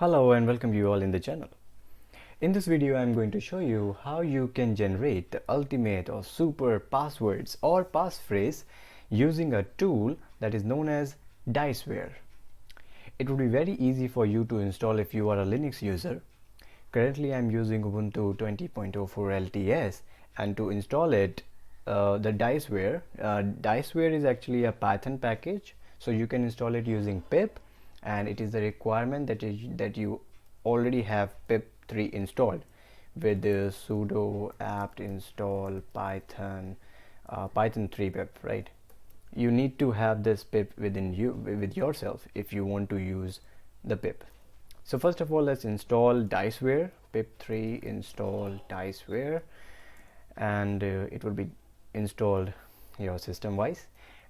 Hello and welcome you all in the channel. In this video I'm going to show you how you can generate the ultimate or super passwords or passphrase using a tool that is known as Diceware. It would be very easy for you to install if you are a Linux user. Currently I'm using Ubuntu20.04 LTS, and to install it the Diceware is actually a Python package, so you can install it using pip, and it is the requirement that you already have pip3 installed with the sudo apt install python 3 pip, right? You need to have this pip within you with yourself if you want to use the pip. So first of all, let's install Diceware. Pip3 install Diceware, and it will be installed your system wise,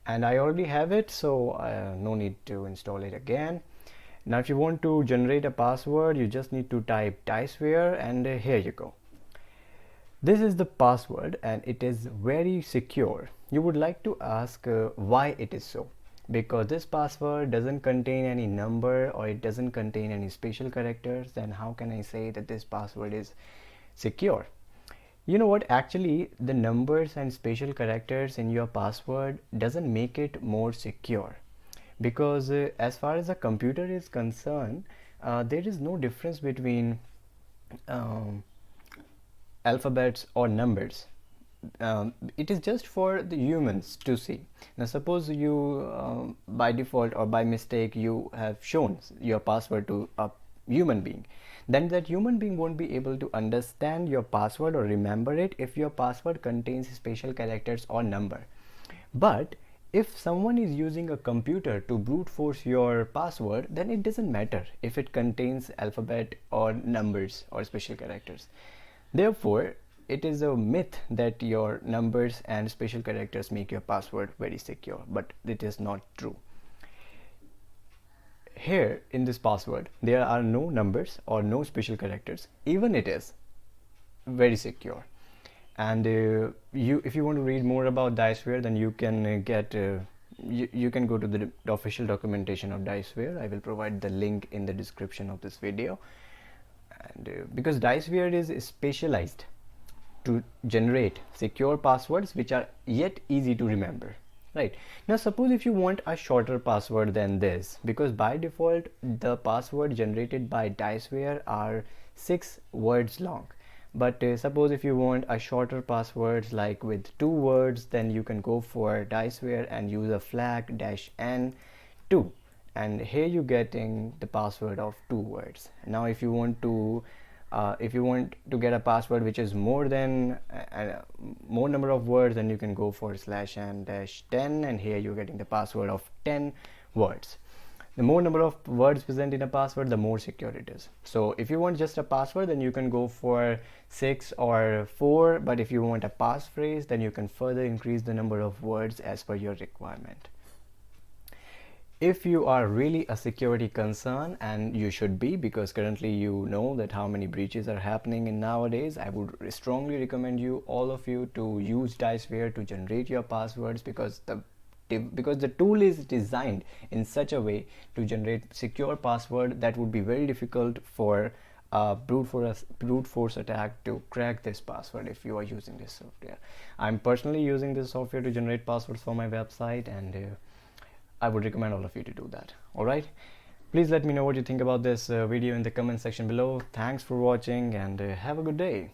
and I already have it, so no need to install it again. Now if you want to generate a password, you just need to type Diceware, and here you go. This is the password and it is very secure. You would like to ask why it is so, because this password doesn't contain any number or it doesn't contain any special characters. Then how can I say that this password is secure? You know what, actually the numbers and special characters in your password doesn't make it more secure, because as far as a computer is concerned, there is no difference between alphabets or numbers. It is just for the humans to see. Now suppose you by default or by mistake you have shown your password to a human being, then that human being won't be able to understand your password or remember it if your password contains special characters or number. But if someone is using a computer to brute force your password, then it doesn't matter if it contains alphabet or numbers or special characters. Therefore, it is a myth that your numbers and special characters make your password very secure, but it is not true. Here in this password, there are no numbers or no special characters. Even it is very secure. And if you want to read more about Diceware, then you can you can go to the official documentation of Diceware. I will provide the link in the description of this video. And because Diceware is specialized to generate secure passwords which are yet easy to remember. Right, now suppose if you want a shorter password than this, because by default the password generated by Diceware are 6 words long. But suppose if you want a shorter passwords like with 2 words, then you can go for Diceware and use a flag -n2, and here you're getting the password of 2 words. Now if you want to get a password which is more than more number of words, then you can go for /n-10, and here you're getting the password of 10 words. The more number of words present in a password, the more secure it is. So if you want just a password, then you can go for 6 or 4, but if you want a passphrase, then you can further increase the number of words as per your requirement. If you are really a security concern, and you should be, because currently you know that how many breaches are happening in nowadays, I would strongly recommend you, all of you, to use Diceware to generate your passwords, because the tool is designed in such a way to generate secure password that would be very difficult for a brute force attack to crack this password if you are using this software. I'm personally using this software to generate passwords for my website, and I would recommend all of you to do that. Alright, please let me know what you think about this video in the comment section below. Thanks for watching, and have a good day.